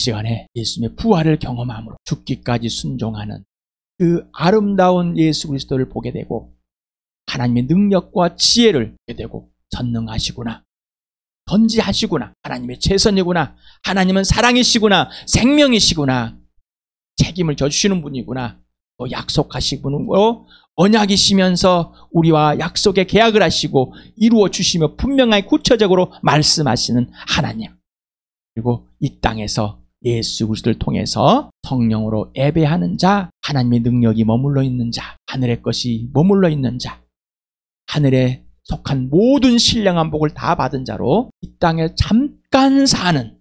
시간에 예수님의 부활을 경험함으로 죽기까지 순종하는 그 아름다운 예수 그리스도를 보게 되고 하나님의 능력과 지혜를 보게 되고 전능하시구나, 전지하시구나, 하나님의 최선이구나, 하나님은 사랑이시구나, 생명이시구나, 책임을 져주시는 분이구나, 또 약속하시는 분으로 언약이시면서 우리와 약속의 계약을 하시고 이루어 주시며 분명하게 구체적으로 말씀하시는 하나님, 그리고 이 땅에서 예수 그리스도를 통해서 성령으로 예배하는 자, 하나님의 능력이 머물러 있는 자, 하늘의 것이 머물러 있는 자, 하늘에 속한 모든 신령한 복을 다 받은 자로 이 땅에 잠깐 사는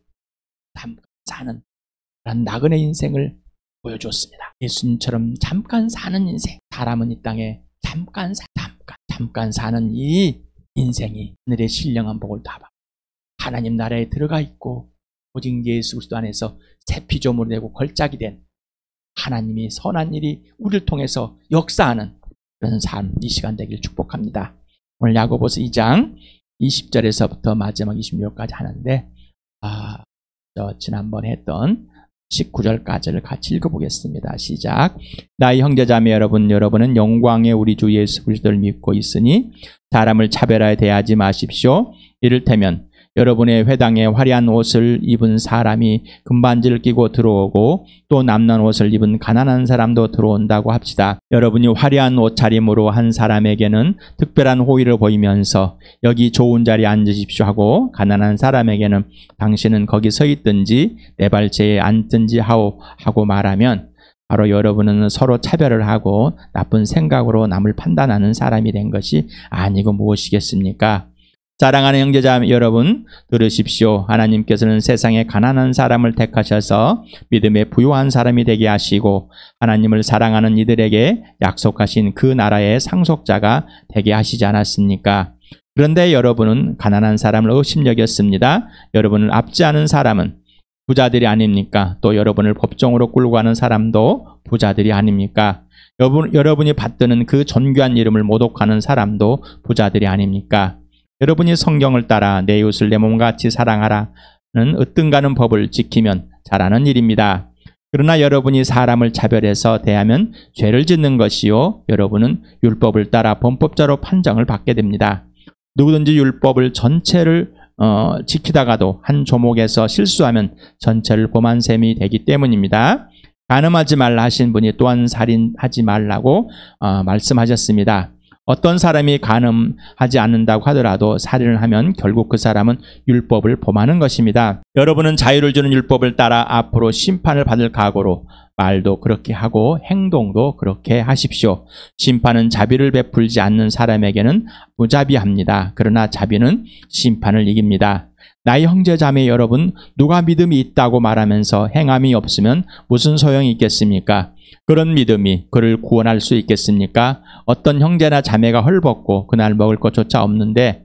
그런 나그네 인생을 보여주었습니다. 예수님처럼 잠깐 사는 인생, 사람은 이 땅에 잠깐 사는 이 인생이 하늘의 신령한 복을 다 받고 하나님 나라에 들어가 있고 오직 예수 그리스도 안에서 새 피조물이 되고 걸작이 된 하나님이 선한 일이 우리를 통해서 역사하는 그런 삶, 이 시간 되길 축복합니다. 오늘 야고보서 2장 20절에서부터 마지막 26절까지 하는데 지난번에 했던 19절까지를 같이 읽어보겠습니다. 시작. 나의 형제자매 여러분, 여러분은 영광의 우리 주 예수 그리스도를 믿고 있으니 사람을 차별하여 대하지 마십시오. 이를테면 여러분의 회당에 화려한 옷을 입은 사람이 금반지를 끼고 들어오고 또 남는 옷을 입은 가난한 사람도 들어온다고 합시다. 여러분이 화려한 옷차림으로 한 사람에게는 특별한 호의를 보이면서 여기 좋은 자리에 앉으십시오 하고 가난한 사람에게는 당신은 거기 서 있든지 내 발치에 앉든지 하고 말하면 바로 여러분은 서로 차별을 하고 나쁜 생각으로 남을 판단하는 사람이 된 것이 아니고 무엇이겠습니까? 사랑하는 형제자 여러분, 들으십시오. 하나님께서는 세상에 가난한 사람을 택하셔서 믿음에 부유한 사람이 되게 하시고 하나님을 사랑하는 이들에게 약속하신 그 나라의 상속자가 되게 하시지 않았습니까? 그런데 여러분은 가난한 사람을 의심여겼습니다. 여러분을 앞지 않은 사람은 부자들이 아닙니까? 또 여러분을 법정으로 끌고 가는 사람도 부자들이 아닙니까? 여러분이 받드는 그 존귀한 이름을 모독하는 사람도 부자들이 아닙니까? 여러분이 성경을 따라 내 이웃을 내 몸같이 사랑하라는 으뜸가는 법을 지키면 잘하는 일입니다. 그러나 여러분이 사람을 차별해서 대하면 죄를 짓는 것이요, 여러분은 율법을 따라 범법자로 판정을 받게 됩니다. 누구든지 율법을 전체를 지키다가도 한 조목에서 실수하면 전체를 범한 셈이 되기 때문입니다. 간음하지 말라 하신 분이 또한 살인하지 말라고 말씀하셨습니다. 어떤 사람이 간음하지 않는다고 하더라도 살인을 하면 결국 그 사람은 율법을 범하는 것입니다. 여러분은 자유를 주는 율법을 따라 앞으로 심판을 받을 각오로 말도 그렇게 하고 행동도 그렇게 하십시오. 심판은 자비를 베풀지 않는 사람에게는 무자비합니다. 그러나 자비는 심판을 이깁니다. 나의 형제자매 여러분, 누가 믿음이 있다고 말하면서 행함이 없으면 무슨 소용이 있겠습니까? 그런 믿음이 그를 구원할 수 있겠습니까? 어떤 형제나 자매가 헐벗고 그날 먹을 것조차 없는데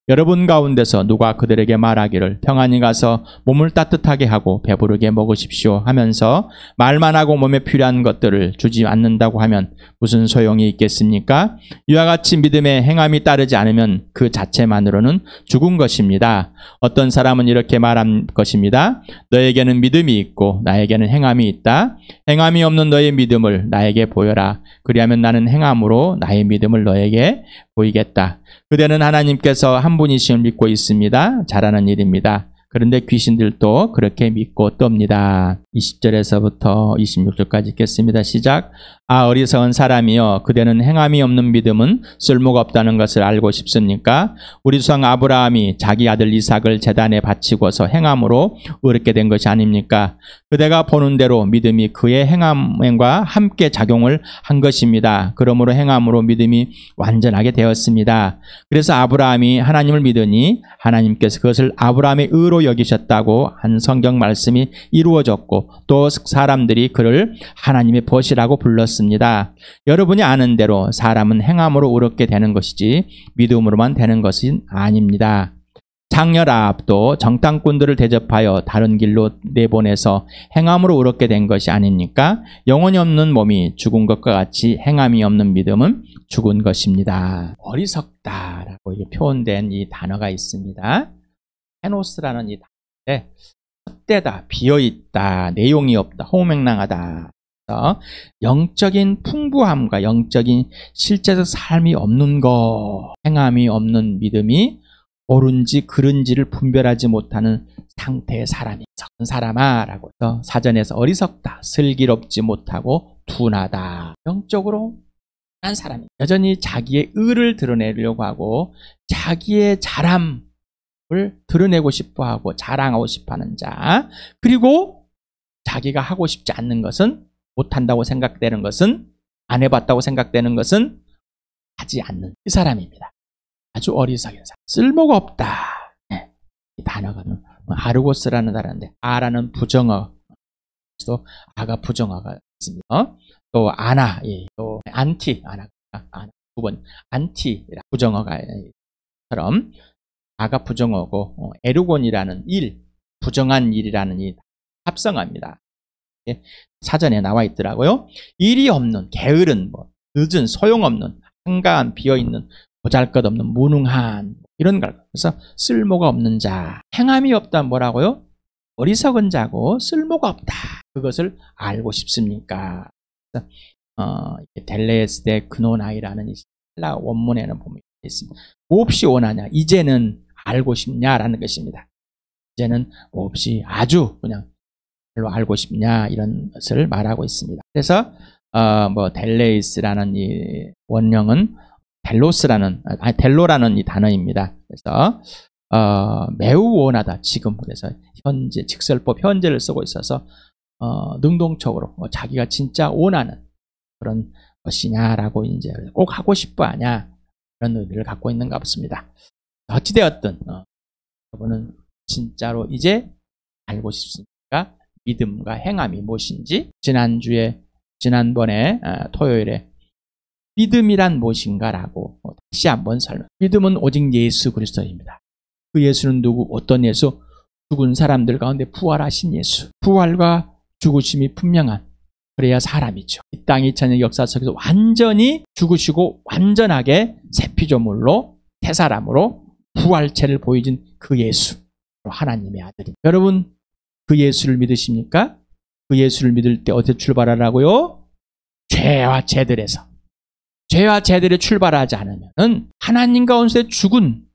여러분 가운데서 누가 그들에게 말하기를 평안히 가서 몸을 따뜻하게 하고 배부르게 먹으십시오 하면서 말만 하고 몸에 필요한 것들을 주지 않는다고 하면 무슨 소용이 있겠습니까? 이와 같이 믿음에 행함이 따르지 않으면 그 자체만으로는 죽은 것입니다. 어떤 사람은 이렇게 말한 것입니다. 너에게는 믿음이 있고 나에게는 행함이 있다. 행함이 없는 너의 믿음을 나에게 보여라. 그리하면 나는 행함으로 나의 믿음을 너에게 보이겠다. 그대는 하나님께서 한 분이심을 믿고 있습니다. 잘하는 일입니다. 그런데 귀신들도 그렇게 믿고 떱니다. 20절에서부터 26절까지 읽겠습니다. 시작. 어리석은 사람이여, 그대는 행함이 없는 믿음은 쓸모가 없다는 것을 알고 싶습니까? 우리 조상 아브라함이 자기 아들 이삭을 제단에 바치고서 행함으로 의롭게 된 것이 아닙니까? 그대가 보는 대로 믿음이 그의 행함과 함께 작용을 한 것입니다. 그러므로 행함으로 믿음이 완전하게 되었습니다. 그래서 아브라함이 하나님을 믿으니 하나님께서 그것을 아브라함의 의로 여기셨다고 한 성경 말씀이 이루어졌고 또 사람들이 그를 하나님의 벗이라고 불렀습니다. 여러분이 아는 대로 사람은 행함으로 의롭게 되는 것이지 믿음으로만 되는 것은 아닙니다. 장녀 라합도 정탐꾼들을 대접하여 다른 길로 내보내서 행함으로 의롭게 된 것이 아닙니까? 영혼이 없는 몸이 죽은 것과 같이 행함이 없는 믿음은 죽은 것입니다. 어리석다라고 표현된 이 단어가 있습니다. 헤노스라는 이 단어인데 헛되다, 비어있다, 내용이 없다, 호맹랑하다. 영적인 풍부함과 영적인 실제적 삶이 없는 것, 행함이 없는 믿음이 옳은지 그른지를 분별하지 못하는 상태의 사람이 적은 사람아 라고 해서 사전에서 어리석다, 슬기롭지 못하고 둔하다. 영적으로 한 사람이 여전히 자기의 의를 드러내려고 하고 자기의 잘함을 드러내고 싶어하고 자랑하고 싶어하는 자, 그리고 자기가 하고 싶지 않는 것은, 못한다고 생각되는 것은, 안 해봤다고 생각되는 것은 하지 않는 이 사람입니다. 아주 어리석은 사람. 쓸모가 없다. 네. 이 단어가 아르고스라는 단어인데, 아라는 부정어, 또 아가 부정어가 있습니다. 또 아나, 또 안티, 아나 두 번, 안티라 부정어가처럼 아가 부정어고, 에르곤이라는 일, 부정한 일이라는 이 합성어입니다. 사전에 나와 있더라고요. 일이 없는, 게으른, 늦은, 소용없는, 한가한, 비어있는, 보잘것없는, 무능한, 이런 걸. 그래서 쓸모가 없는 자, 행함이 없다 뭐라고요? 어리석은 자고 쓸모가 없다. 그것을 알고 싶습니까? 델레스데 그노나이라는 이 헬라 원문에는 보면 있습니다. 몹시 원하냐? 이제는 알고 싶냐라는 것입니다. 이제는 몹시 아주 그냥 별로 알고 싶냐 이런 것을 말하고 있습니다. 그래서 델레이스라는 이 원형은 델로라는 이 단어입니다. 그래서 매우 원하다 지금, 그래서 현재 직설법 현재를 쓰고 있어서 능동적으로 자기가 진짜 원하는 그런 것이냐라고 이제 꼭 하고 싶어 하냐 그런 의미를 갖고 있는가 보습니다. 어찌되었든 여러분은 진짜로 이제 알고 싶습니까? 믿음과 행함이 무엇인지. 지난번에 토요일에 믿음이란 무엇인가라고 다시 한번 설명. 믿음은 오직 예수 그리스도입니다. 그 예수는 누구? 어떤 예수? 죽은 사람들 가운데 부활하신 예수. 부활과 죽으심이 분명한, 그래야 사람이죠. 이 땅 2000년 역사 속에서 완전히 죽으시고 완전하게 새 피조물로 새 사람으로 부활체를 보여준 그 예수, 하나님의 아들입니다. 여러분 그 예수를 믿으십니까? 그 예수를 믿을 때 어떻게 출발하라고요? 죄와 죄들에서. 죄와 죄들에 출발하지 않으면 하나님 가운데 죽은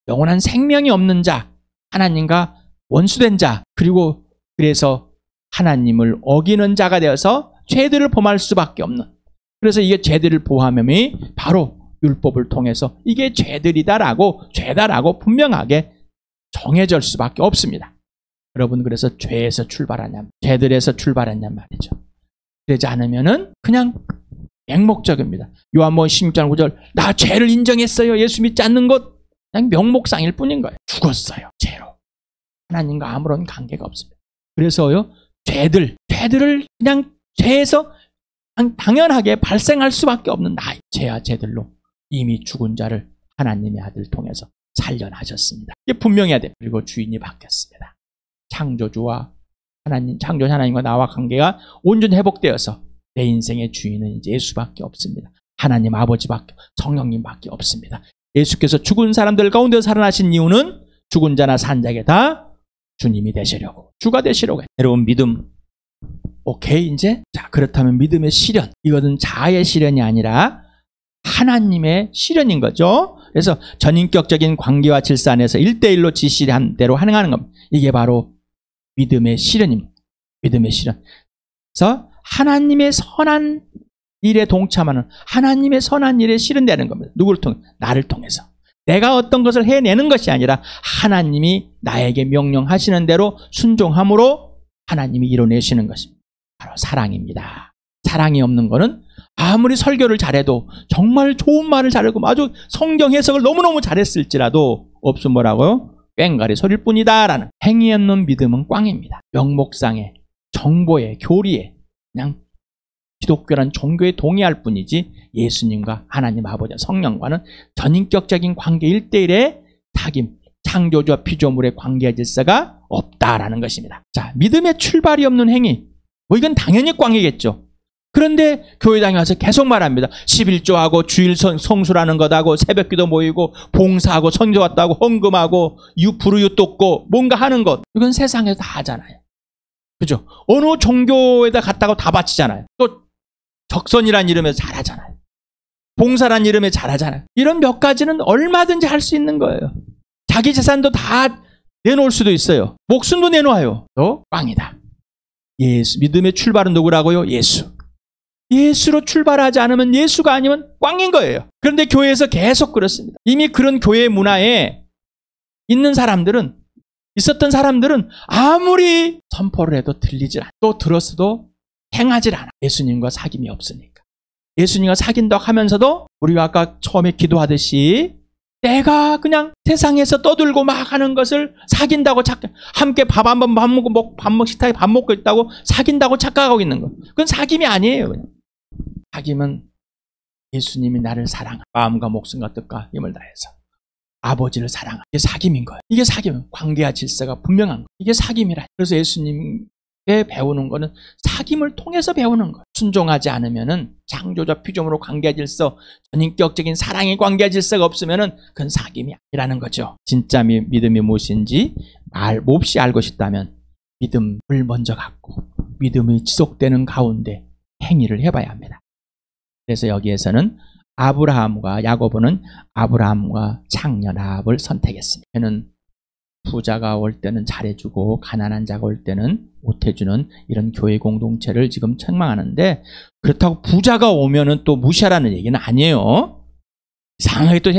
영원한 생명이 없는 자, 하나님과 원수된 자, 그리고 그래서 하나님을 어기는 자가 되어서 죄들을 범할 수밖에 없는, 그래서 이게 죄들을 보호함이 바로 율법을 통해서 이게 죄들이다라고, 죄다라고 분명하게 정해질 수밖에 없습니다. 여러분 그래서 죄에서 출발하냐, 죄들에서 출발하냐 말이죠. 그러지 않으면은 그냥 맹목적입니다. 요한복음 16장 9절, 나 죄를 인정했어요. 예수 믿지 않는 것, 그냥 명목상일 뿐인 거예요. 죽었어요. 죄로. 하나님과 아무런 관계가 없습니다. 그래서요, 죄들을 그냥 죄에서 당연하게 발생할 수밖에 없는 나의 죄와 죄들로 이미 죽은 자를 하나님의 아들 통해서 살려나셨습니다. 이게 분명해야 돼요. 그리고 주인이 바뀌었습니다. 창조주와 창조주 하나님과 나와 관계가 온전히 회복되어서 내 인생의 주인은 이제 예수밖에 없습니다. 하나님 아버지밖에, 성령님밖에 없습니다. 예수께서 죽은 사람들 가운데 살아나신 이유는 죽은 자나 산 자에게 다 주님이 되시려고, 주가 되시려고 해요. 여러분 믿음, 오케이 이제? 자, 그렇다면 믿음의 실현, 이것은 자아의 실현이 아니라 하나님의 실현인 거죠. 그래서 전인격적인 관계와 질서 안에서 1대1로 지시한 대로 행하는 겁니다. 이게 바로 믿음의 실현입니다. 믿음의 실현. 그래서 하나님의 선한 일에 동참하는, 하나님의 선한 일에 실현되는 겁니다. 누구를 통해? 나를 통해서. 내가 어떤 것을 해내는 것이 아니라 하나님이 나에게 명령하시는 대로 순종함으로 하나님이 이뤄내시는 것입니다. 바로 사랑입니다. 사랑이 없는 것은 아무리 설교를 잘해도, 정말 좋은 말을 잘하고 아주 성경 해석을 너무너무 잘했을지라도 없으면 뭐라고요? 꽹과리 소리일 뿐이다 라는. 행위 없는 믿음은 꽝입니다. 명목상에, 정보에, 교리에 그냥 기독교란 종교에 동의할 뿐이지 예수님과 하나님 아버지 성령과는 전인격적인 관계 1대1의 사귐, 창조주와 피조물의 관계 질서가 없다라는 것입니다. 자, 믿음의 출발이 없는 행위, 이건 당연히 꽝이겠죠. 그런데 교회당에 와서 계속 말합니다. 11조하고 주일 성수라는 것하고 새벽기도 모이고 봉사하고 선교 왔다고 헌금하고 불우유 돕고 뭔가 하는 것. 이건 세상에서 다 하잖아요. 그죠? 어느 종교에다 갔다고 다 바치잖아요. 또 적선이란 이름에서 잘하잖아요. 봉사란 이름에 잘하잖아요. 이런 몇 가지는 얼마든지 할 수 있는 거예요. 자기 재산도 다 내놓을 수도 있어요. 목숨도 내놓아요. 또 꽝이다. 예수. 믿음의 출발은 누구라고요? 예수. 예수로 출발하지 않으면, 예수가 아니면 꽝인 거예요. 그런데 교회에서 계속 그렇습니다. 이미 그런 교회 문화에 있었던 사람들은 아무리 선포를 해도 들리질 않아. 또 들었어도 행하질 않아. 예수님과 사귐이 없으니까. 예수님과 사귄다고 하면서도 우리가 아까 처음에 기도하듯이 내가 그냥 세상에서 떠들고 막 하는 것을 사귄다고 함께 밥 먹고 식탁에 밥 먹고 있다고 사귄다고 착각하고 있는 거. 그건 사귐이 아니에요. 그냥. 사귐은 예수님이 나를 사랑하, 마음과 목숨과 뜻과 힘을 다해서 아버지를 사랑하. 이게 사귐인 거예요. 이게 사귐은 관계와 질서가 분명한 거예요. 이게 사귐이라. 그래서 예수님께 배우는 거는 사귐을 통해서 배우는 거예요. 순종하지 않으면은 창조자 피조물로 관계와 질서, 전인격적인 사랑의 관계와 질서가 없으면은 그건 사귐이 아니라는 거죠. 진짜 믿음이 무엇인지 말 몹시 알고 싶다면 믿음을 먼저 갖고 믿음이 지속되는 가운데 행위를 해봐야 합니다. 그래서 여기에서는 아브라함과 야고보는 아브라함과 창녀라합을 선택했습니다. 그는 부자가 올 때는 잘해주고 가난한 자가 올 때는 못해주는 이런 교회 공동체를 지금 책망하는데, 그렇다고 부자가 오면은 또 무시하라는 얘기는 아니에요. 이상하게 또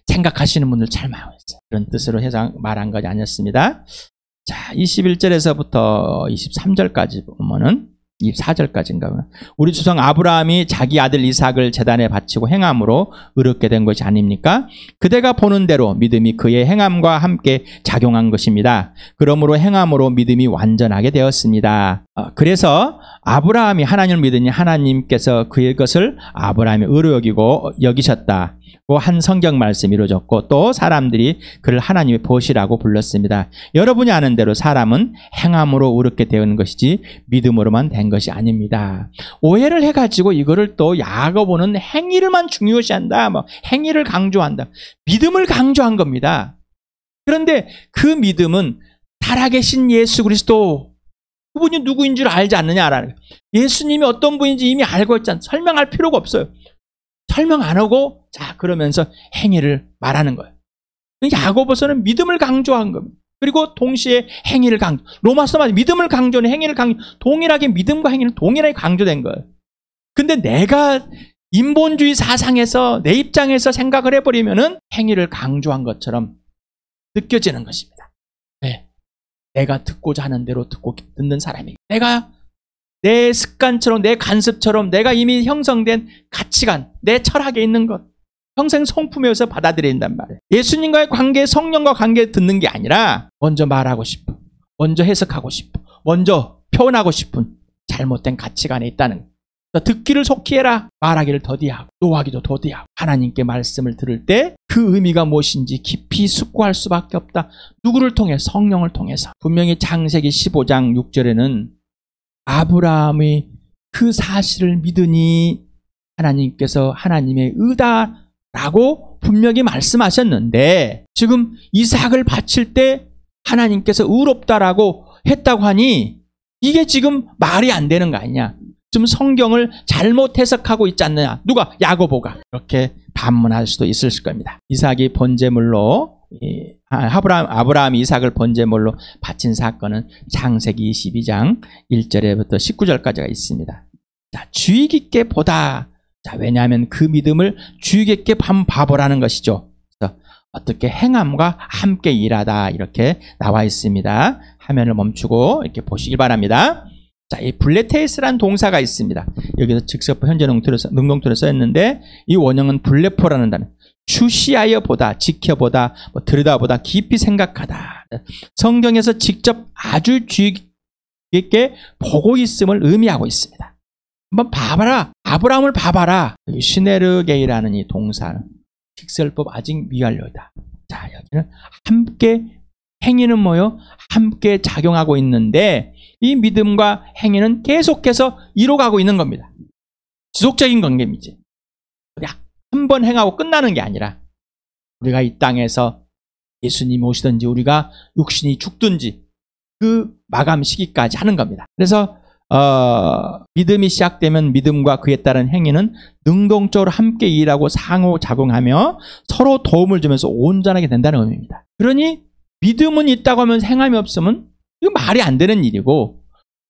생각하시는 분들 잘 많았어요. 그런 뜻으로 말한 것이 아니었습니다. 자, 21절에서부터 23절까지 보면은 24절까지인가. 우리 조상 아브라함이 자기 아들 이삭을 제단에 바치고 행함으로 의롭게 된 것이 아닙니까? 그대가 보는 대로 믿음이 그의 행함과 함께 작용한 것입니다. 그러므로 행함으로 믿음이 완전하게 되었습니다. 그래서 아브라함이 하나님을 믿으니 하나님께서 그의 것을 아브라함이 의로 여기셨다. 한 성경 말씀이 이루어졌고, 또 사람들이 그를 하나님의 보시라고 불렀습니다. 여러분이 아는 대로 사람은 행함으로 의롭게 되는 것이지 믿음으로만 된 것이 아닙니다. 오해를 해가지고 이거를 또 야고보는 행위를만 중요시한다, 행위를 강조한다. 믿음을 강조한 겁니다. 그런데 그 믿음은 살아계신 예수 그리스도, 그분이 누구인 줄 알지 않느냐라는 거예요. 예수님이 어떤 분인지 이미 알고 있잖아요. 설명할 필요가 없어요. 설명 안 하고 자 그러면서 행위를 말하는 거예요. 야고보서는 믿음을 강조한 겁니다. 그리고 동시에 행위를 강조. 로마서만 믿음을 강조는 행위를 강조. 동일하게 믿음과 행위는 동일하게 강조된 거예요. 근데 내가 인본주의 사상에서 내 입장에서 생각을 해버리면은 행위를 강조한 것처럼 느껴지는 것입니다. 네. 내가 듣고자 하는 대로 듣는 사람이, 내가 내 습관처럼, 내 간습처럼 내가 이미 형성된 가치관, 내 철학에 있는 것, 평생 성품에서 받아들인단 말이에요. 예수님과의 관계, 성령과 관계 듣는 게 아니라 먼저 말하고 싶어, 먼저 해석하고 싶어, 먼저 표현하고 싶은 잘못된 가치관에 있다는 거예요. 듣기를 속히 해라, 말하기를 더디하고 노하기도 더디하고. 하나님께 말씀을 들을 때 그 의미가 무엇인지 깊이 숙고할 수밖에 없다. 누구를 통해? 성령을 통해서. 분명히 창세기 15장 6절에는 아브라함이 그 사실을 믿으니 하나님께서 하나님의 의다라고 분명히 말씀하셨는데, 지금 이삭을 바칠 때 하나님께서 의롭다라고 했다고 하니 이게 지금 말이 안 되는 거 아니냐. 지금 성경을 잘못 해석하고 있지 않느냐. 누가? 야고보가. 이렇게 반문할 수도 있을 겁니다. 이삭이 번제물로, 아브라함이 이삭을 번제물로 바친 사건은 창세기 22장 1절에부터 19절까지가 있습니다. 자, 주의 깊게 보다. 자, 왜냐하면 그 믿음을 주의 깊게 봐보라는 것이죠. 그래서 어떻게 행함과 함께 일하다 이렇게 나와 있습니다. 화면을 멈추고 이렇게 보시기 바랍니다. 자, 이 블레테이스라는 동사가 있습니다. 여기서 직접 현재 능동태로 써있는데, 이 원형은 블레포라는 단어. 주시하여 보다, 지켜보다, 들여다보다, 깊이 생각하다. 성경에서 직접 아주 주의 깊게 보고 있음을 의미하고 있습니다. 한번 봐봐라. 아브라함을 봐봐라. 시네르게이라는 이 동사는 직설법 아직 미완료다. 자, 여기는 함께, 행위는 뭐요? 함께 작용하고 있는데 이 믿음과 행위는 계속해서 이뤄가고 있는 겁니다. 지속적인 관계이지. 한 번 행하고 끝나는 게 아니라 우리가 이 땅에서 예수님이 오시든지 우리가 육신이 죽든지 그 마감 시기까지 하는 겁니다. 그래서 믿음이 시작되면 믿음과 그에 따른 행위는 능동적으로 함께 일하고 상호작용하며 서로 도움을 주면서 온전하게 된다는 의미입니다. 그러니 믿음은 있다고 하면 행함이 없으면 이거 말이 안 되는 일이고,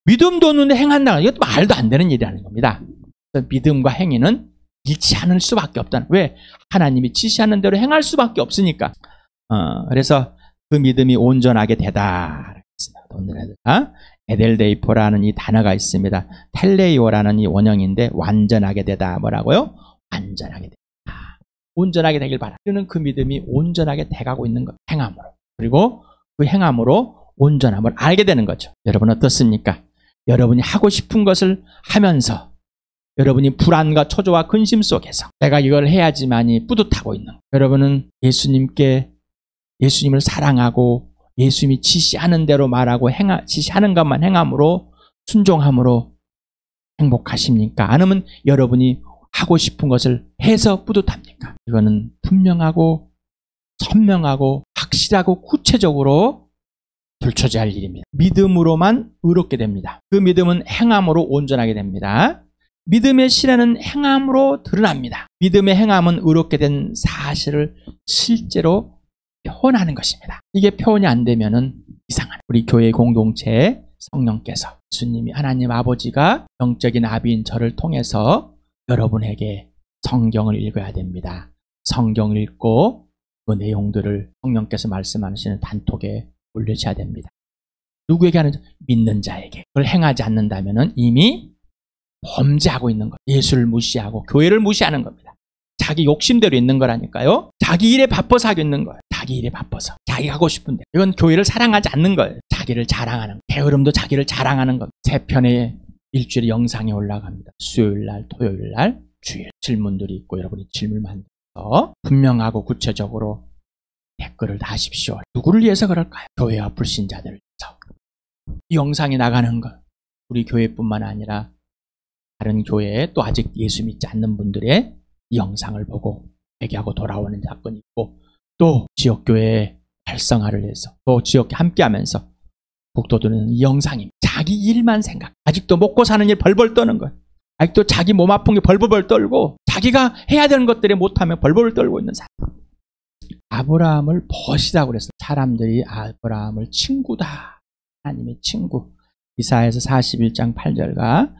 믿음도 없는데 행한다는 이것도 말도 안 되는 일이라는 겁니다. 그래서 믿음과 행위는 일치하는 수밖에 없다는. 왜? 하나님이 지시하는 대로 행할 수밖에 없으니까. 그래서 그 믿음이 온전하게 되다. 오늘 에델데이포라는 이 단어가 있습니다. 텔레이오라는 이 원형인데 완전하게 되다. 뭐라고요? 완전하게 되다. 온전하게 되길 바라. 우리는 그 믿음이 온전하게 돼가고 있는 것. 행함으로. 그리고 그 행함으로 온전함을 알게 되는 거죠. 여러분 어떻습니까? 여러분이 하고 싶은 것을 하면서 여러분이 불안과 초조와 근심 속에서 내가 이걸 해야지만이 뿌듯하고 있는, 여러분은 예수님을 사랑하고 예수님이 지시하는 대로 말하고 지시하는 것만 행함으로 순종함으로 행복하십니까? 아니면 여러분이 하고 싶은 것을 해서 뿌듯합니까? 이거는 분명하고 선명하고 확실하고 구체적으로 들춰져야 할 일입니다. 믿음으로만 의롭게 됩니다. 그 믿음은 행함으로 온전하게 됩니다. 믿음의 실현은 행함으로 드러납니다. 믿음의 행함은 의롭게 된 사실을 실제로 표현하는 것입니다. 이게 표현이 안 되면은 이상한, 우리 교회 공동체에 성령께서, 예수님이 하나님 아버지가 영적인 아비인 저를 통해서 여러분에게 성경을 읽어야 됩니다. 성경을 읽고 그 내용들을 성령께서 말씀하시는 단톡에 올려줘야 됩니다. 누구에게 하는지? 믿는 자에게. 그걸 행하지 않는다면은 이미 범죄하고 있는 것. 예수를 무시하고 교회를 무시하는 겁니다. 자기 욕심대로 있는 거라니까요. 자기 일에 바빠서 하고 있는 거예요. 자기 일에 바빠서. 자기가 하고 싶은데. 이건 교회를 사랑하지 않는 거예요. 자기를 자랑하는, 게으름도 자기를 자랑하는 겁니다. 3편의 일주일에 영상이 올라갑니다. 수요일날, 토요일날, 주일 질문들이 있고 여러분이 질문 만들어서 분명하고 구체적으로 댓글을 다십시오. 누구를 위해서 그럴까요? 교회와 불신자들을 위해서. 이 영상이 나가는 것, 우리 교회뿐만 아니라 다른 교회에 또 아직 예수 믿지 않는 분들의 이 영상을 보고 회개하고 돌아오는 사건이 있고, 또 지역교회의 활성화를 해서 또 지역에 함께하면서 북돋우는 이 영상입니다. 자기 일만 생각, 아직도 먹고 사는 일 벌벌 떠는 것, 아직도 자기 몸 아픈 게 벌벌 떨고 자기가 해야 되는 것들에 못하면 벌벌 떨고 있는 사람. 아브라함을 벗이라고 그랬어요. 사람들이 아브라함을 친구다, 하나님의 친구. 이사야서 41장 8절과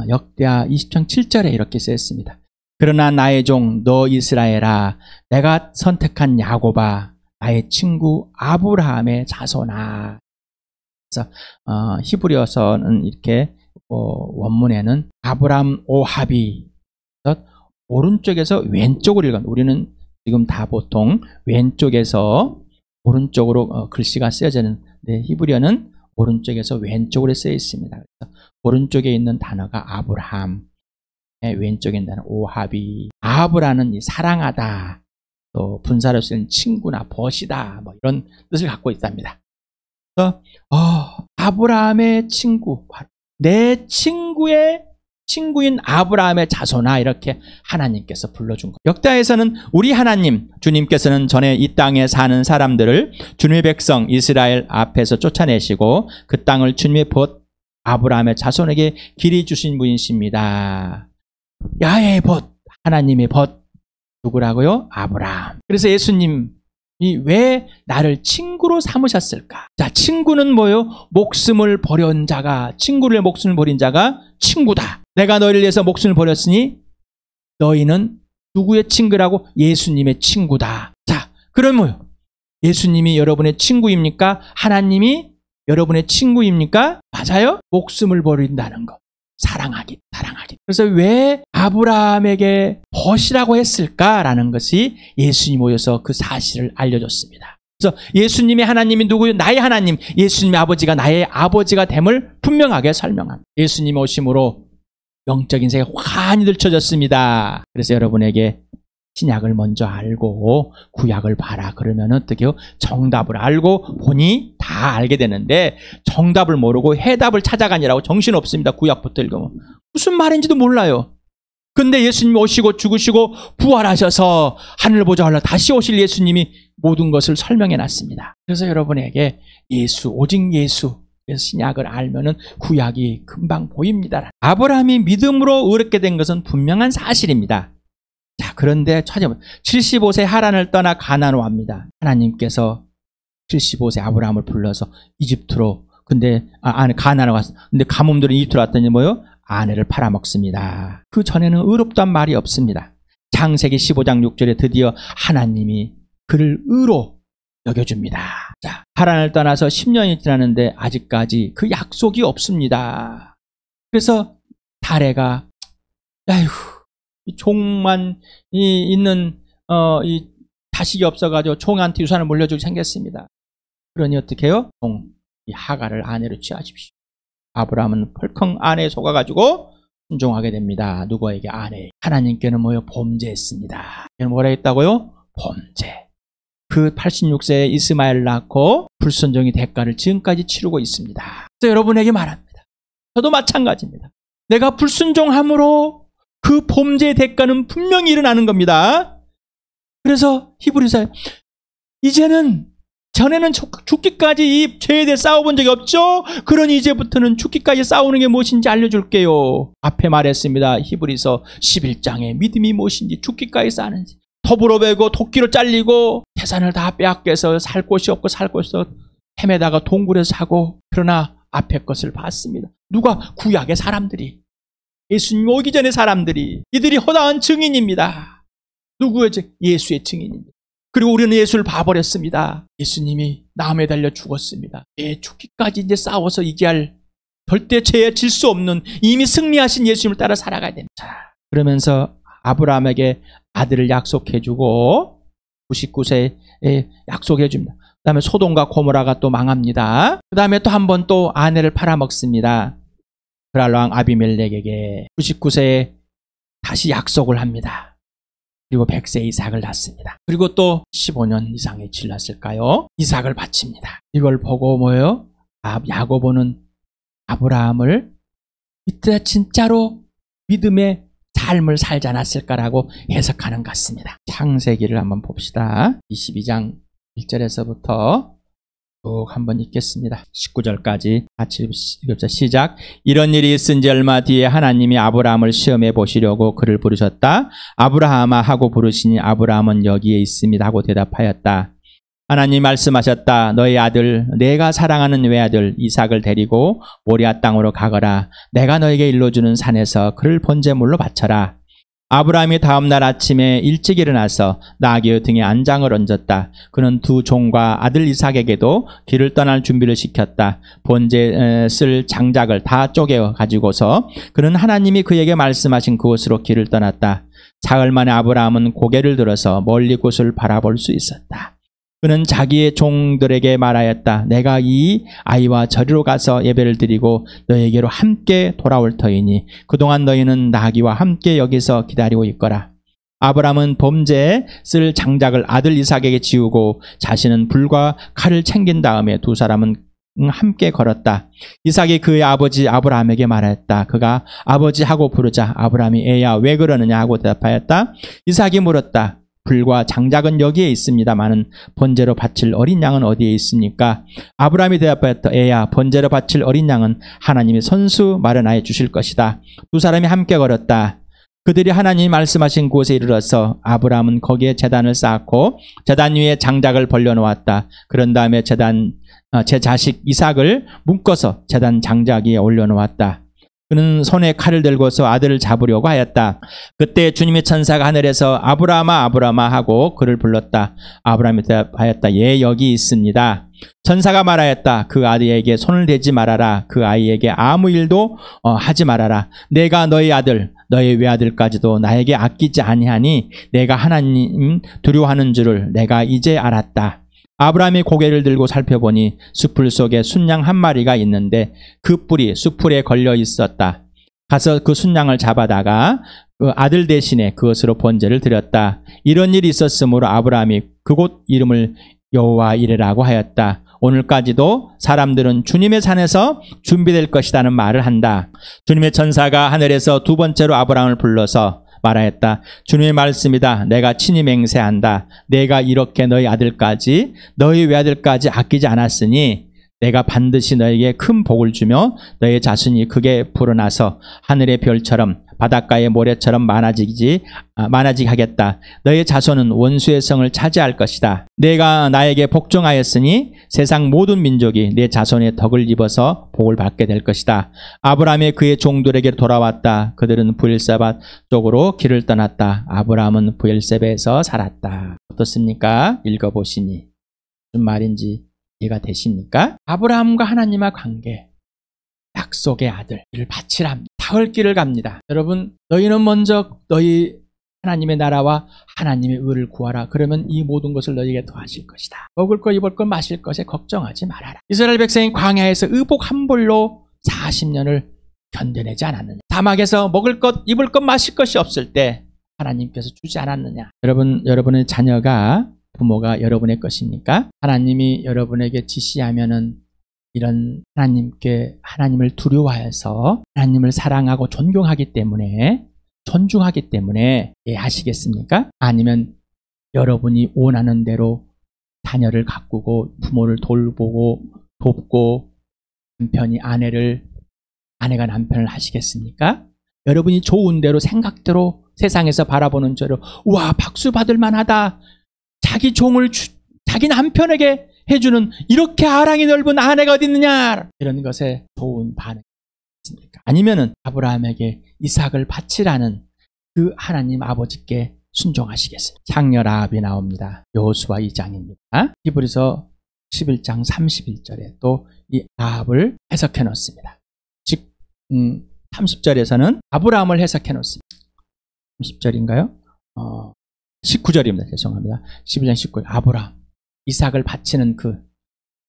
역대하 20장 7절에 이렇게 쓰였습니다. 그러나 나의 종 너 이스라엘아, 내가 선택한 야곱아, 나의 친구 아브라함의 자손아. 그래서 히브리어서는 이렇게 원문에는 아브람 오하비, 오른쪽에서 왼쪽으로 읽어요. 우리는 지금 다 보통 왼쪽에서 오른쪽으로 글씨가 쓰여지는데 히브리어는 오른쪽에서 왼쪽으로 쓰여 있습니다. 그래서 오른쪽에 있는 단어가 아브라함, 왼쪽에 있는 단어 오하비. 아브라는 사랑하다, 또 분사로 쓰는 친구나 벗이다, 뭐 이런 뜻을 갖고 있답니다. 그래서 아브라함의 친구, 내 친구인 아브라함의 자손아, 이렇게 하나님께서 불러준 것. 역다에서는 우리 하나님 주님께서는 전에 이 땅에 사는 사람들을 주님의 백성 이스라엘 앞에서 쫓아내시고 그 땅을 주님의 벗 아브라함의 자손에게 길이 주신 분이십니다. 야훼의 벗, 하나님의 벗, 누구라고요? 아브라함. 그래서 예수님이 왜 나를 친구로 삼으셨을까? 자, 친구는 뭐요? 목숨을 버린 자가, 친구를 목숨을 버린 자가 친구다. 내가 너희를 위해서 목숨을 버렸으니 너희는 누구의 친구라고? 예수님의 친구다. 자, 그러면 예수님이 여러분의 친구입니까? 하나님이 여러분의 친구입니까? 맞아요? 목숨을 버린다는 것. 사랑하기. 그래서 왜 아브라함에게 벗이라고 했을까라는 것이 예수님이 오셔서 그 사실을 알려줬습니다. 그래서 예수님의 하나님이 누구요? 나의 하나님, 예수님의 아버지가 나의 아버지가 됨을 분명하게 설명합니다. 예수님 오심으로 영적인 세계가 환히 들춰졌습니다. 그래서 여러분에게 신약을 먼저 알고 구약을 봐라 그러면 어떻게 해요? 정답을 알고 보니 다 알게 되는데 정답을 모르고 해답을 찾아가니라고 정신없습니다. 구약부터 읽으면 무슨 말인지도 몰라요. 근데 예수님이 오시고 죽으시고 부활하셔서 하늘 보좌 올라 다시 오실 예수님이 모든 것을 설명해 놨습니다. 그래서 여러분에게 오직 예수, 신약을 알면은 구약이 금방 보입니다. 아브라함이 믿음으로 의롭게 된 것은 분명한 사실입니다. 자, 그런데 찾아보면 75세 하란을 떠나 가나안으로 갑니다. 하나님께서 75세 아브라함을 불러서 이집트로, 근데 가나안으로 갔어. 근데 가뭄들은 이집트로 왔더니 뭐요? 아내를 팔아먹습니다. 그 전에는 의롭다는 말이 없습니다. 창세기 15장 6절에 드디어 하나님이 그를 의로 여겨줍니다. 자, 하란을 떠나서 10년이 지났는데 아직까지 그 약속이 없습니다. 그래서 사레가 종만 있는 이 자식이 없어가지고 종한테 유산을 물려주고 생겼습니다. 그러니 어떻게 해요? 이 하갈을 아내로 취하십시오. 아브라함은 펄컹 아내에 속아가지고 순종하게 됩니다. 누구에게? 아내. 하나님께는 뭐요? 범죄했습니다. 뭐라 했다고요? 범죄. 그 86세에 이스마엘 낳고 불순종의 대가를 지금까지 치르고 있습니다. 그래서 여러분에게 말합니다. 저도 마찬가지입니다. 내가 불순종함으로 그 범죄의 대가는 분명히 일어나는 겁니다. 그래서 히브리서에 이제는 전에는 죽기까지 이 죄에 대해 싸워본 적이 없죠? 그러니 이제부터는 죽기까지 싸우는 게 무엇인지 알려줄게요. 앞에 말했습니다. 히브리서 11장에 믿음이 무엇인지, 죽기까지 싸는지, 톱으로 베고 도끼로 잘리고 재산을 다 빼앗겨서 살 곳이 없고 살 곳이 없어 헤매다가 동굴에서 사고, 그러나 앞에 것을 봤습니다. 누가? 구약의 사람들이, 예수님 오기 전의 사람들이, 이들이 허다한 증인입니다. 누구의 예수의 증인입니다. 그리고 우리는 예수를 봐버렸습니다. 예수님이 나무에 달려 죽었습니다. 죽기까지 이제 싸워서 이겨할, 절대 죄에 질 수 없는 이미 승리하신 예수님을 따라 살아가야 됩니다. 그러면서 아브라함에게 아들을 약속해주고 99세에 약속해줍니다. 그 다음에 소돔과 고모라가 또 망합니다. 그 다음에 또 한 번 또 아내를 팔아먹습니다. 그랄 왕 아비멜렉에게 99세에 다시 약속을 합니다. 그리고 100세 이삭을 낳습니다. 그리고 또 15년 이상이 지났을까요? 이삭을 바칩니다. 이걸 보고 뭐예요? 야고보는 아브라함을 이때 진짜로 믿음의 삶을 살지 않았을까라고 해석하는 것 같습니다. 창세기를 한번 봅시다. 22장 1절에서부터 쭉 한번 읽겠습니다. 19절까지 같이 읽읍시다. 시작. 이런 일이 있은 지 얼마 뒤에 하나님이 아브라함을 시험해 보시려고 그를 부르셨다. 아브라함아 하고 부르시니 아브라함은 여기에 있습니다 하고 대답하였다. 하나님 말씀하셨다. 너의 아들, 내가 사랑하는 외아들 이삭을 데리고 모리아 땅으로 가거라. 내가 너에게 일러주는 산에서 그를 번제물로 바쳐라. 아브라함이 다음날 아침에 일찍 일어나서 나귀의 등에 안장을 얹었다. 그는 두 종과 아들 이삭에게도 길을 떠날 준비를 시켰다. 번제에 쓸 장작을 다 쪼개 가지고서 그는 하나님이 그에게 말씀하신 그곳으로 길을 떠났다. 사흘 만에 아브라함은 고개를 들어서 멀리 곳을 바라볼 수 있었다. 그는 자기의 종들에게 말하였다. 내가 이 아이와 저리로 가서 예배를 드리고 너에게로 함께 돌아올 터이니 그동안 너희는 나귀와 함께 여기서 기다리고 있거라. 아브라함은 범죄에 쓸 장작을 아들 이삭에게 지우고 자신은 불과 칼을 챙긴 다음에 두 사람은 함께 걸었다. 이삭이 그의 아버지 아브라함에게 말하였다. 그가 아버지하고 부르자 아브라함이 애야 왜 그러느냐 하고 대답하였다. 이삭이 물었다. 불과 장작은 여기에 있습니다마는 번제로 바칠 어린 양은 어디에 있습니까? 아브라함이 대답하였다. 애야 번제로 바칠 어린 양은 하나님이 선수 마련하여 주실 것이다. 두 사람이 함께 걸었다. 그들이 하나님이 말씀하신 곳에 이르러서 아브라함은 거기에 제단을 쌓고 제단 위에 장작을 벌려놓았다. 그런 다음에 제 자식 이삭을 묶어서 제단 장작 위에 올려놓았다. 그는 손에 칼을 들고서 아들을 잡으려고 하였다. 그때 주님의 천사가 하늘에서 아브라함아 아브라함아 하고 그를 불렀다. 아브라함이 대답하였다. 예 여기 있습니다. 천사가 말하였다. 그 아이에게 손을 대지 말아라. 그 아이에게 아무 일도 하지 말아라. 내가 너의 아들 너의 외아들까지도 나에게 아끼지 아니하니 내가 하나님 두려워하는 줄을 내가 이제 알았다. 아브라함이 고개를 들고 살펴보니 숲풀 속에 순양 한 마리가 있는데 그 뿔이 숲풀에 걸려 있었다. 가서 그 순양을 잡아다가 그 아들 대신에 그것으로 번제를 드렸다. 이런 일이 있었으므로 아브라함이 그곳 이름을 여호와 이레라고 하였다. 오늘까지도 사람들은 주님의 산에서 준비될 것이라는 말을 한다. 주님의 천사가 하늘에서 두 번째로 아브라함을 불러서 말하였다. 주님의 말씀이다. 내가 친히 맹세한다. 내가 이렇게 너희 아들까지 너희 외아들까지 아끼지 않았으니 내가 반드시 너에게 큰 복을 주며 너의 자손이 크게 불어나서 하늘의 별처럼 바닷가의 모래처럼 많아지게 하겠다. 너의 자손은 원수의 성을 차지할 것이다. 내가 나에게 복종하였으니 세상 모든 민족이 내 자손의 덕을 입어서 복을 받게 될 것이다. 아브라함이 그의 종들에게 돌아왔다. 그들은 브엘세바 쪽으로 길을 떠났다. 아브라함은 브엘세바에서 살았다. 어떻습니까? 읽어보시니 무슨 말인지 이해가 되십니까? 아브라함과 하나님의 관계, 약속의 아들을 바치랍니다. 다을 길을 갑니다. 여러분, 너희는 먼저 너희 하나님의 나라와 하나님의 의를 구하라. 그러면 이 모든 것을 너희에게 더하실 것이다. 먹을 것, 입을 것, 마실 것에 걱정하지 말아라. 이스라엘 백성이 광야에서 의복 한 벌로 40년을 견뎌내지 않았느냐. 사막에서 먹을 것, 입을 것, 마실 것이 없을 때 하나님께서 주지 않았느냐. 여러분의 자녀가 부모가 여러분의 것입니까? 하나님이 여러분에게 지시하면은 이런 하나님을 두려워해서 하나님을 사랑하고 존중하기 때문에 예, 하시겠습니까? 아니면 여러분이 원하는 대로 자녀를 가꾸고 부모를 돕고 남편이 아내가 남편을 하시겠습니까? 여러분이 좋은 대로 생각대로 세상에서 바라보는 대로 와 박수 받을 만하다. 자기 종을 자기 남편에게 해주는 이렇게 아랑이 넓은 아내가 어디 있느냐 이런 것에 좋은 반응이 있습니까? 아니면은 아브라함에게 이삭을 바치라는 그 하나님 아버지께 순종하시겠습니까? 창녀 라합이 나옵니다. 여호수아 2장입니다. 히브리서 11장 31절에 또 이 라합을 해석해 놓습니다. 즉 30절에서는 아브라함을 해석해 놓습니다. 30절인가요? 19절입니다. 죄송합니다. 11장 19절. 아브라함, 이삭을 바치는 그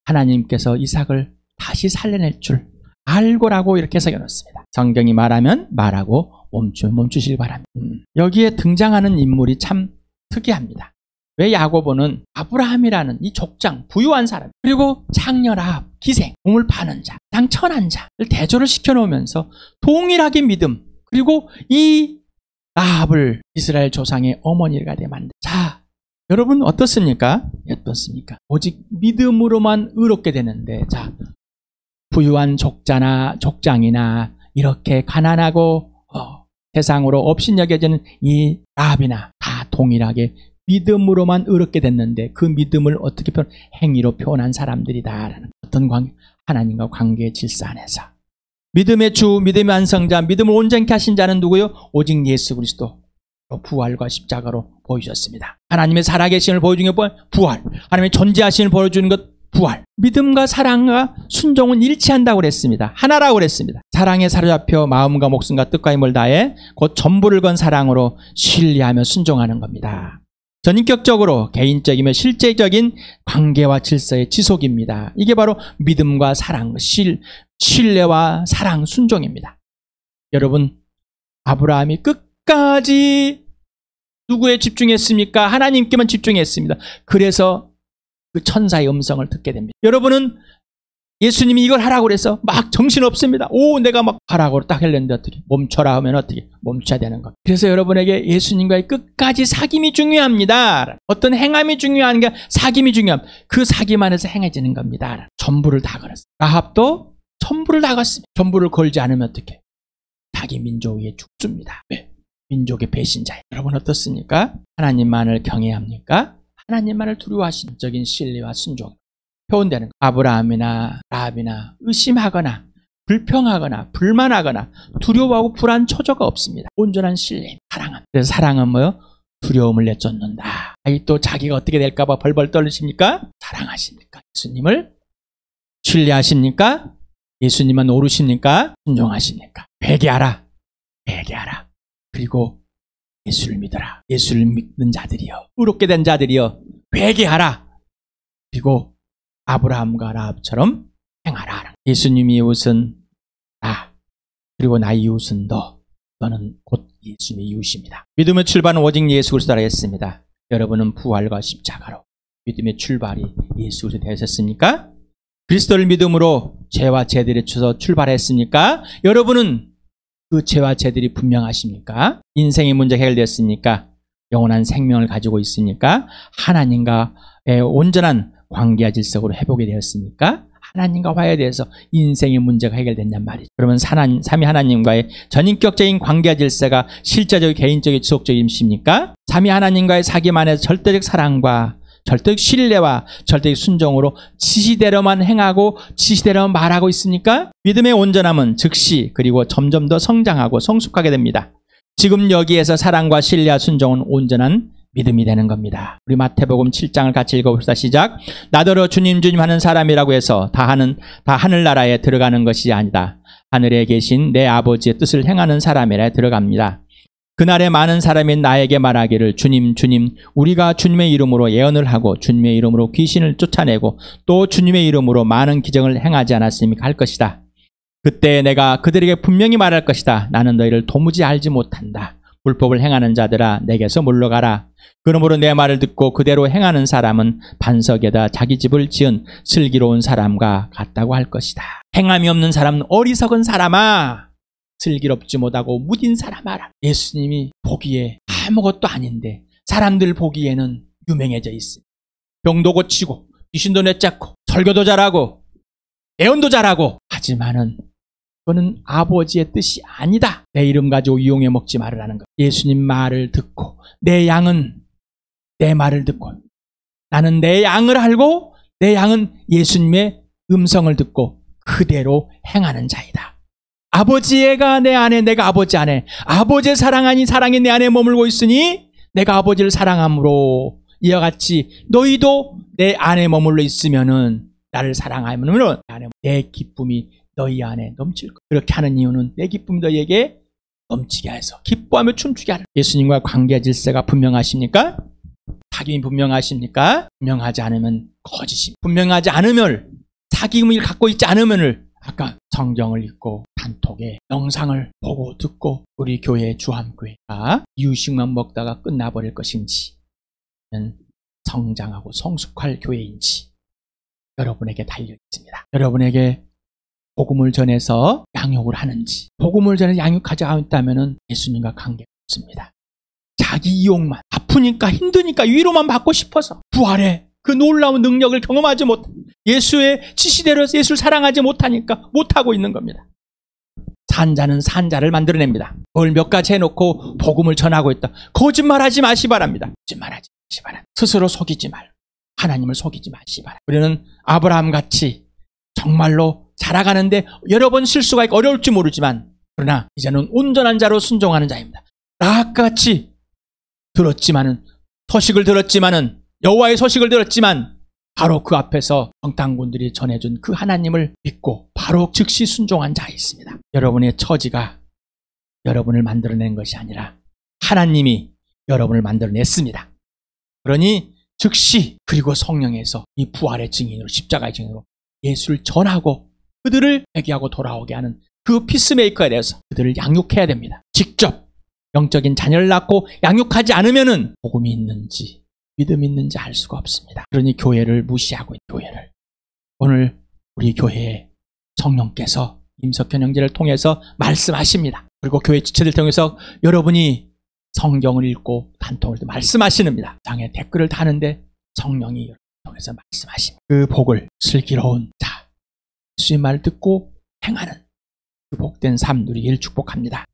하나님께서 이삭을 다시 살려낼 줄 알고라고 이렇게 해석해 놓습니다. 성경이 말하면 말하고 멈추시길 바랍니다. 여기에 등장하는 인물이 참 특이합니다. 왜 야고보는 아브라함이라는 이 족장, 부유한 사람, 그리고 창녀 라합, 기생, 몸을 파는 자, 당천한 자를 대조를 시켜놓으면서 동일하게 믿음, 그리고 이 라합을 이스라엘 조상의 어머니가 되게 만든. 자, 여러분 어떻습니까? 오직 믿음으로만 의롭게 되는데, 자, 부유한 족장이나 이렇게 가난하고 세상으로 업신 여겨지는 이 라합이나 다 동일하게 믿음으로만 의롭게 됐는데 그 믿음을 어떻게 행위로 표현한 사람들이다라는 어떤 하나님과 관계의 질서 안에서 믿음의 주, 믿음의 완성자, 믿음을 온전케 하신 자는 누구요? 오직 예수 그리스도. 부활과 십자가로 보이셨습니다. 하나님의 살아계심을 보여주는 것 부활, 하나님의 존재하심을 보여주는 것 부활. 믿음과 사랑과 순종은 일치한다고 그랬습니다. 하나라고 그랬습니다. 사랑에 사로잡혀 마음과 목숨과 뜻과 힘을 다해 곧 전부를 건 사랑으로 신뢰하며 순종하는 겁니다. 전인격적으로 개인적이며 실제적인 관계와 질서의 지속입니다. 이게 바로 믿음과 사랑, 신뢰와 사랑, 순종입니다. 여러분, 아브라함이 끝까지 누구에 집중했습니까? 하나님께만 집중했습니다. 그래서 그 천사의 음성을 듣게 됩니다. 여러분은 예수님이 이걸 하라고 그래서 막 정신없습니다. 내가 막 하라고 딱 했는데 어떻게 멈춰라 하면 어떻게 멈춰야 되는 것. 그래서 여러분에게 예수님과의 끝까지 사귐이 중요합니다. 어떤 행함이 중요한 게 사귐이 중요합니다. 그 사귐 안에서 행해지는 겁니다. 전부를 다 걸었어요. 라합도 전부를 다 걸었습니다. 전부를 걸지 않으면 어떻게? 자기 민족 위에 죽습니다. 왜? 민족의 배신자예요. 여러분 어떻습니까? 하나님만을 경외해야 합니까? 하나님만을 두려워하시는 적인 신뢰와 순종 표현되는 아브라함이나 라합이나 의심하거나 불평하거나 불만하거나 두려워하고 불안 초조가 없습니다. 온전한 신뢰, 사랑함. 그래서 사랑은 뭐요? 두려움을 내쫓는다. 또 자기가 어떻게 될까 봐 벌벌 떨리십니까? 사랑하십니까? 예수님을 신뢰하십니까? 예수님만 오르십니까? 순종하십니까? 회개하라. 그리고 예수를 믿어라. 예수를 믿는 자들이여, 의롭게 된 자들이여, 회개하라. 그리고 아브라함과 라합처럼 행하라. 예수님의 이웃은 나, 그리고 나의 이웃은 너는 곧 예수님의 이웃입니다. 믿음의 출발은 오직 예수 그리스도라 했습니다. 여러분은 부활과 십자가로 믿음의 출발이 예수 그리스도 되셨습니까? 그리스도를 믿음으로 죄와 죄들에 쳐서 출발했습니까? 여러분은 그 죄와 죄들이 분명하십니까? 인생의 문제 해결됐습니까? 영원한 생명을 가지고 있으니까 하나님과의 온전한 관계와 질서로 회복이 되었습니까? 하나님과 화해돼서 인생의 문제가 해결된단 말이죠. 그러면 삼위 하나님과의 전인격적인 관계와 질서가 실제적인 개인적인 지속적임입니까? 삼위 하나님과의 사귐 안에서 절대적 사랑과 절대적 신뢰와 절대적 순종으로 지시대로만 행하고 지시대로만 말하고 있습니까? 믿음의 온전함은 즉시 그리고 점점 더 성장하고 성숙하게 됩니다. 지금 여기에서 사랑과 신뢰와 순종은 온전한 믿음이 되는 겁니다. 우리 마태복음 7장을 같이 읽어봅시다. 시작. 나더러 주님 주님 하는 사람이라고 해서 다 하늘나라에 들어가는 것이 아니다. 하늘에 계신 내 아버지의 뜻을 행하는 사람이라 들어갑니다. 그날에 많은 사람이 나에게 말하기를 주님 주님 우리가 주님의 이름으로 예언을 하고 주님의 이름으로 귀신을 쫓아내고 또 주님의 이름으로 많은 기적을 행하지 않았습니까? 할 것이다. 그때 내가 그들에게 분명히 말할 것이다. 나는 너희를 도무지 알지 못한다. 불법을 행하는 자들아 내게서 물러가라. 그러므로 내 말을 듣고 그대로 행하는 사람은 반석에다 자기 집을 지은 슬기로운 사람과 같다고 할 것이다. 행함이 없는 사람은 어리석은 사람아, 슬기롭지 못하고 무딘 사람아라. 예수님이 보기에 아무것도 아닌데 사람들 보기에는 유명해져 있습니다. 병도 고치고 귀신도 내쫓고 설교도 잘하고 예언도 잘하고 하지만은 그거는 아버지의 뜻이 아니다. 내 이름 가지고 이용해 먹지 말으라는 것. 예수님 말을 듣고 내 양은 내 말을 듣고 나는 내 양을 알고 내 양은 예수님의 음성을 듣고 그대로 행하는 자이다. 아버지가 내 안에 내가 아버지 안에 아버지의 사랑 아닌 사랑이 내 안에 머물고 있으니 내가 아버지를 사랑함으로 이와 같이 너희도 내 안에 머물러 있으면은 나를 사랑하면은 내 기쁨이 너희 안에 넘칠 것. 그렇게 하는 이유는 내 기쁨이 너희에게 넘치게 해서 기뻐하며 춤추게 하는. 예수님과 관계 질서가 분명하십니까? 사귐이 분명하십니까? 분명하지 않으면 거짓입니다. 분명하지 않으면 사귐을 갖고 있지 않으면 아까 성경을 읽고 단톡에 영상을 보고 듣고 우리 교회 주함교회가 이유식만 먹다가 끝나버릴 것인지 성장하고 성숙할 교회인지 여러분에게 달려있습니다. 여러분에게 복음을 전해서 양육을 하는지, 복음을 전해서 양육하지 않았다면 예수님과 관계가 없습니다. 자기 이용만, 아프니까 힘드니까 위로만 받고 싶어서 부활의 그 놀라운 능력을 경험하지 못, 예수의 지시대로 예수를 사랑하지 못하니까 못하고 있는 겁니다. 산자는 산자를 만들어냅니다. 뭘 몇 가지 해놓고 복음을 전하고 있다. 거짓말하지 마시 바랍니다. 거짓말하지 마시 바랍니다. 스스로 속이지 말고 하나님을 속이지 마시 바랍니다. 우리는 아브라함같이 정말로 살아가는데 여러 번 실수가 있고 어려울지 모르지만 그러나 이제는 온전한 자로 순종하는 자입니다. 나같이 들었지만은 소식을 들었지만은 여호와의 소식을 들었지만 바로 그 앞에서 정탐꾼들이 전해준 그 하나님을 믿고 바로 즉시 순종한 자 있습니다. 여러분의 처지가 여러분을 만들어낸 것이 아니라 하나님이 여러분을 만들어냈습니다. 그러니 즉시 그리고 성령에서 이 부활의 증인으로 십자가의 증인으로 예수를 전하고 그들을 회개하고 돌아오게 하는 그 피스메이커에 대해서 그들을 양육해야 됩니다. 직접 영적인 자녀를 낳고 양육하지 않으면은 복음이 있는지 믿음이 있는지 알 수가 없습니다. 그러니 교회를 무시하고 있는 교회를 오늘 우리 교회에 성령께서 임석현 형제를 통해서 말씀하십니다. 그리고 교회 지체들 통해서 여러분이 성경을 읽고 단통을 말씀하시는니다. 장에 댓글을 다는데 성령이 여러분을 통해서 말씀하십니다. 그 복을 슬기로운 자 예수의 말을 듣고 행하는 그 복된 삶 누리기를 축복합니다.